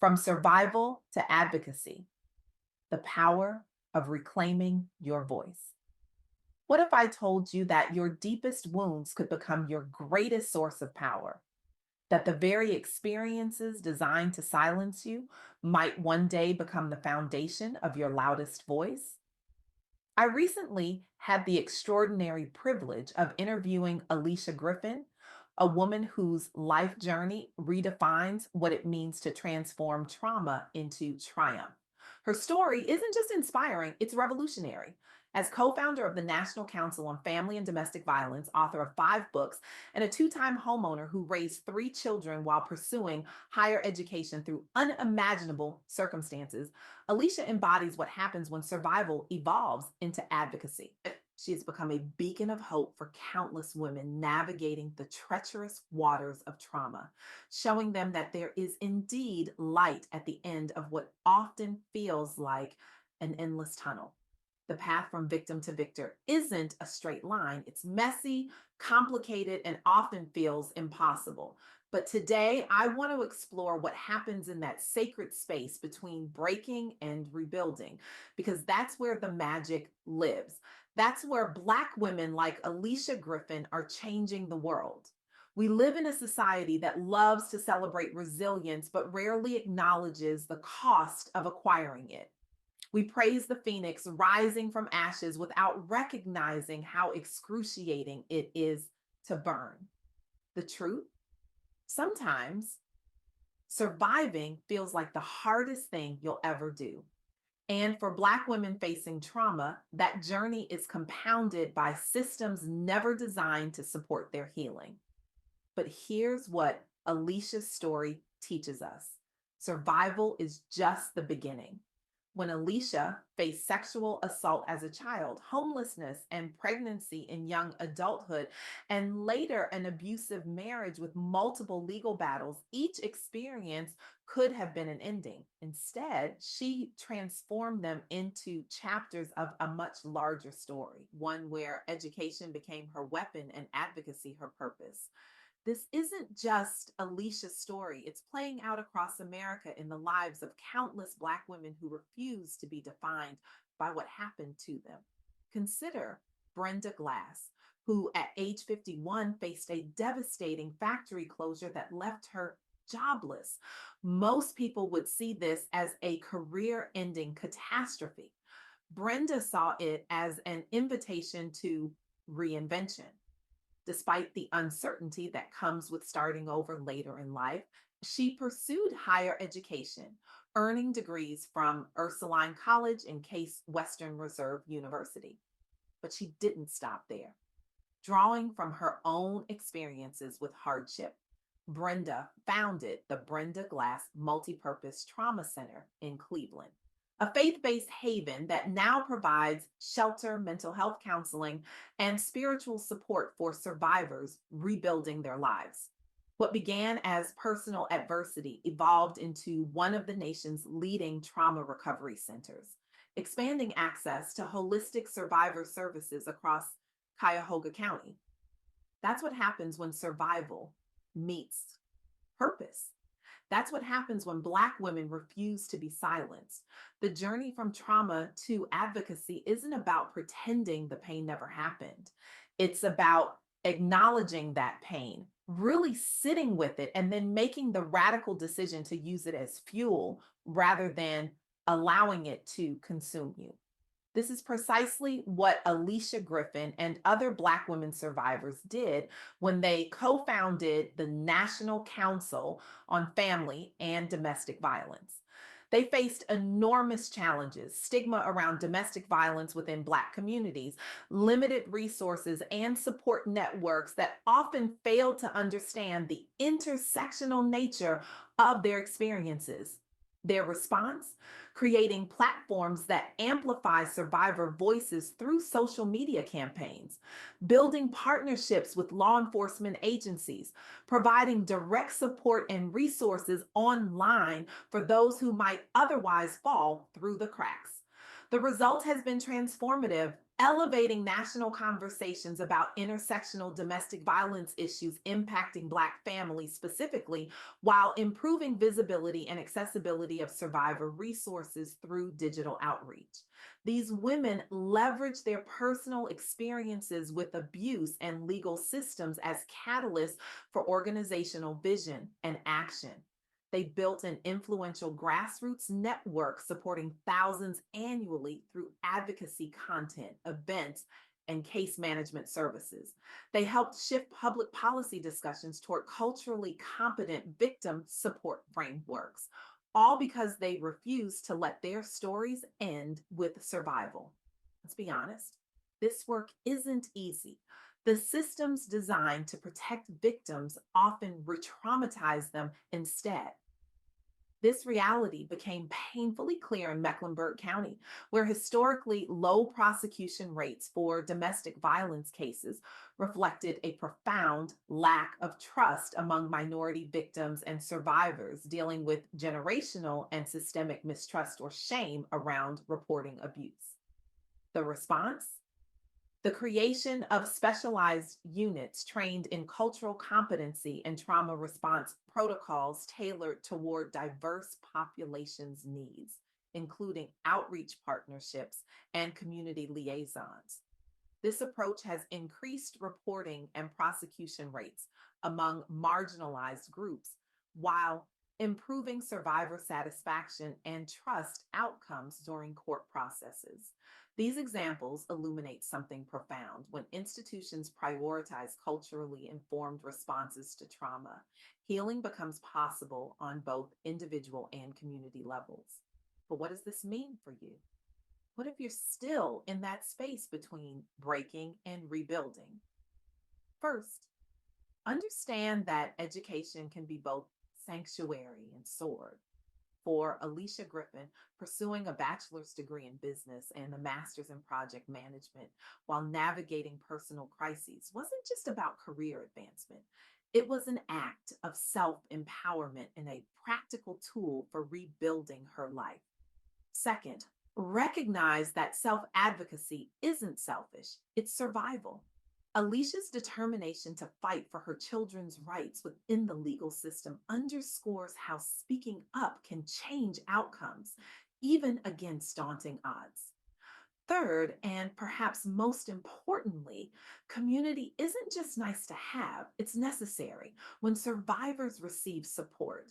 From survival to advocacy, the power of reclaiming your voice. What if I told you that your deepest wounds could become your greatest source of power? That the very experiences designed to silence you might one day become the foundation of your loudest voice? I recently had the extraordinary privilege of interviewing Alicia Griffin, a woman whose life journey redefines what it means to transform trauma into triumph. Her story isn't just inspiring, it's revolutionary. As co founder of the National Council on Family and Domestic Violence, author of 5 books, and a 2 time homeowner who raised 3 children while pursuing higher education through unimaginable circumstances, Alicia embodies what happens when survival evolves into advocacy. She has become a beacon of hope for countless women navigating the treacherous waters of trauma, showing them that there is indeed light at the end of what often feels like an endless tunnel. The path from victim to victor isn't a straight line. It's messy, complicated, and often feels impossible. But today, I want to explore what happens in that sacred space between breaking and rebuilding, because that's where the magic lives. That's where Black women like Alicia Griffin are changing the world. We live in a society that loves to celebrate resilience, but rarely acknowledges the cost of acquiring it. We praise the phoenix rising from ashes without recognizing how excruciating it is to burn. The truth? Sometimes surviving feels like the hardest thing you'll ever do. And for Black women facing trauma, that journey is compounded by systems never designed to support their healing. But here's what Alicia's story teaches us: survival is just the beginning. When Alicia faced sexual assault as a child, homelessness and pregnancy in young adulthood, and later an abusive marriage with multiple legal battles, each experience could have been an ending. Instead, she transformed them into chapters of a much larger story, one where education became her weapon and advocacy her purpose. This isn't just Alicia's story. It's playing out across America in the lives of countless Black women who refuse to be defined by what happened to them. Consider Brenda Glass, who at age 51 faced a devastating factory closure that left her jobless. Most people would see this as a career ending catastrophe. Brenda saw it as an invitation to reinvention. Despite the uncertainty that comes with starting over later in life, she pursued higher education, earning degrees from Ursuline College and Case Western Reserve University. But she didn't stop there. Drawing from her own experiences with hardship, Brenda founded the Brenda Glass Multipurpose Trauma Center in Cleveland, a faith based haven that now provides shelter, mental health counseling, and spiritual support for survivors rebuilding their lives. What began as personal adversity evolved into one of the nation's leading trauma recovery centers, expanding access to holistic survivor services across Cuyahoga County. That's what happens when survival meets purpose. That's what happens when Black women refuse to be silenced. The journey from trauma to advocacy isn't about pretending the pain never happened. It's about acknowledging that pain, really sitting with it, and then making the radical decision to use it as fuel rather than allowing it to consume you. This is precisely what Alicia Griffin and other Black women survivors did when they co founded the National Council on Family and Domestic Violence. They faced enormous challenges: stigma around domestic violence within Black communities, limited resources, and support networks that often failed to understand the intersectional nature of their experiences. Their response: creating platforms that amplify survivor voices through social media campaigns, building partnerships with law enforcement agencies, providing direct support and resources online for those who might otherwise fall through the cracks. The result has been transformative. elevating national conversations about intersectional domestic violence issues impacting Black families specifically, while improving visibility and accessibility of survivor resources through digital outreach. These women leverage their personal experiences with abuse and legal systems as catalysts for organizational vision and action. They built an influential grassroots network supporting thousands annually through advocacy content, events, and case management services. They helped shift public policy discussions toward culturally competent victim support frameworks, all because they refused to let their stories end with survival. Let's be honest, this work isn't easy. The systems designed to protect victims often re traumatize them instead. This reality became painfully clear in Mecklenburg County, where historically low prosecution rates for domestic violence cases reflected a profound lack of trust among minority victims and survivors dealing with generational and systemic mistrust or shame around reporting abuse. The response? The creation of specialized units trained in cultural competency and trauma response protocols tailored toward diverse populations' needs, including outreach partnerships and community liaisons. This approach has increased reporting and prosecution rates among marginalized groups while improving survivor satisfaction and trust outcomes during court processes. These examples illuminate something profound. When institutions prioritize culturally informed responses to trauma, healing becomes possible on both individual and community levels. But what does this mean for you? What if you're still in that space between breaking and rebuilding? First, understand that education can be both sanctuary and sword. For Alicia Griffin, pursuing a bachelor's degree in business and a master's in project management while navigating personal crises wasn't just about career advancement. It was an act of self empowerment and a practical tool for rebuilding her life. Second, recognize that self advocacy isn't selfish, it's survival. Alicia's determination to fight for her children's rights within the legal system underscores how speaking up can change outcomes, even against daunting odds. Third, and perhaps most importantly, community isn't just nice to have, it's necessary. When survivors receive support,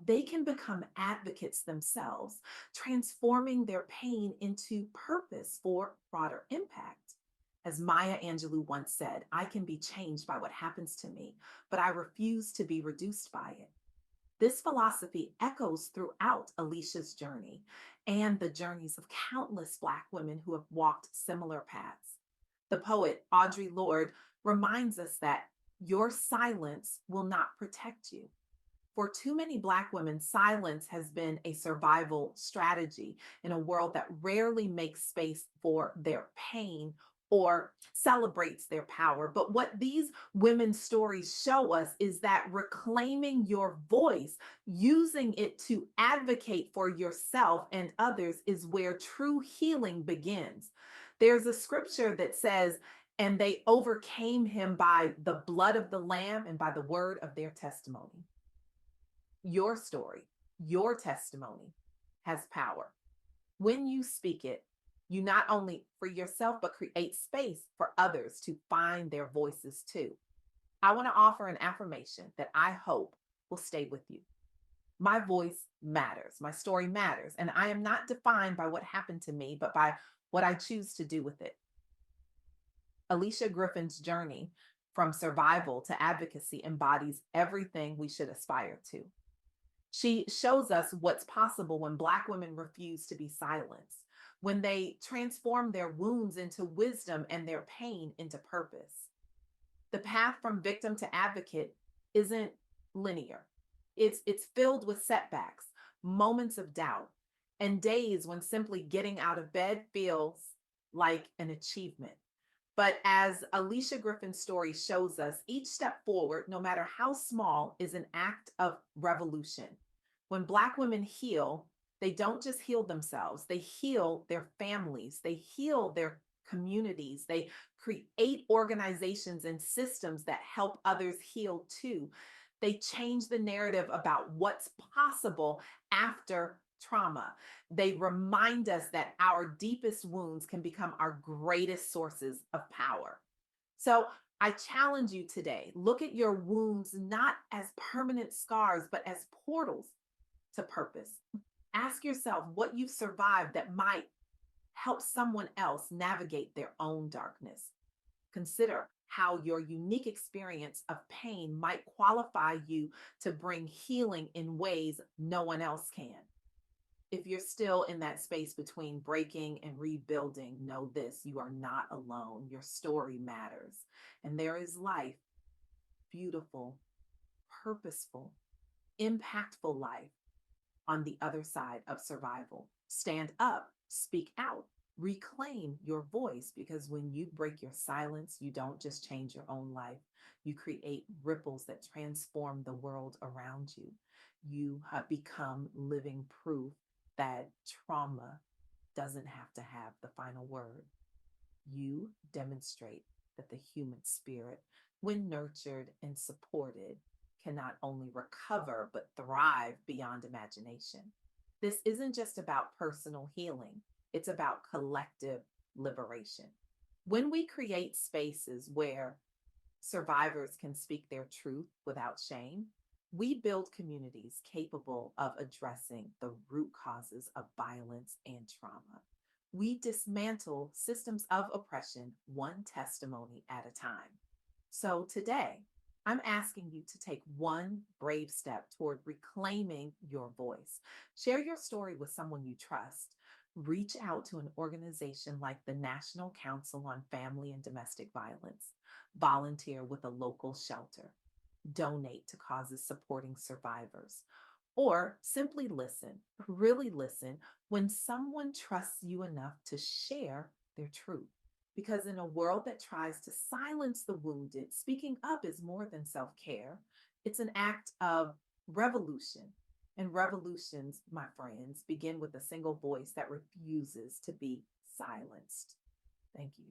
they can become advocates themselves, transforming their pain into purpose for broader impact. As Maya Angelou once said, I can be changed by what happens to me, but I refuse to be reduced by it. This philosophy echoes throughout Alicia's journey and the journeys of countless Black women who have walked similar paths. The poet Audre Lorde reminds us that your silence will not protect you. For too many Black women, silence has been a survival strategy in a world that rarely makes space for their pain or celebrates their power. But what these women's stories show us is that reclaiming your voice, using it to advocate for yourself and others, is where true healing begins. There's a scripture that says, and they overcame him by the blood of the Lamb and by the word of their testimony. Your story, your testimony has power. When you speak it, you not only free yourself, but create space for others to find their voices too. I want to offer an affirmation that I hope will stay with you. My voice matters. My story matters. And I am not defined by what happened to me, but by what I choose to do with it. Alicia Griffin's journey from survival to advocacy embodies everything we should aspire to. She shows us what's possible when Black women refuse to be silenced, when they transform their wounds into wisdom and their pain into purpose. The path from victim to advocate isn't linear. It's filled with setbacks, moments of doubt, and days when simply getting out of bed feels like an achievement. But as Alicia Griffin's story shows us, each step forward, no matter how small, is an act of revolution. When Black women heal, they don't just heal themselves, they heal their families, they heal their communities. They create organizations and systems that help others heal too. They change the narrative about what's possible after trauma. They remind us that our deepest wounds can become our greatest sources of power. So I challenge you today, look at your wounds not as permanent scars, but as portals to purpose. Ask yourself what you've survived that might help someone else navigate their own darkness. Consider how your unique experience of pain might qualify you to bring healing in ways no one else can. If you're still in that space between breaking and rebuilding, know this: you are not alone. Your story matters. And there is life, beautiful, purposeful, impactful life on the other side of survival. Stand up, speak out, reclaim your voice, because when you break your silence, you don't just change your own life, you create ripples that transform the world around you. You have become living proof that trauma doesn't have to have the final word. You demonstrate that the human spirit, when nurtured and supported, can not only recover but thrive beyond imagination. This isn't just about personal healing, it's about collective liberation. When we create spaces where survivors can speak their truth without shame, we build communities capable of addressing the root causes of violence and trauma. We dismantle systems of oppression one testimony at a time. So today, I'm asking you to take one brave step toward reclaiming your voice. Share your story with someone you trust. Reach out to an organization like the National Council on Family and Domestic Violence. Volunteer with a local shelter. Donate to causes supporting survivors. Or simply listen, really listen when someone trusts you enough to share their truth. Because in a world that tries to silence the wounded, speaking up is more than self care, it's an act of revolution. And revolutions, my friends, begin with a single voice that refuses to be silenced. Thank you.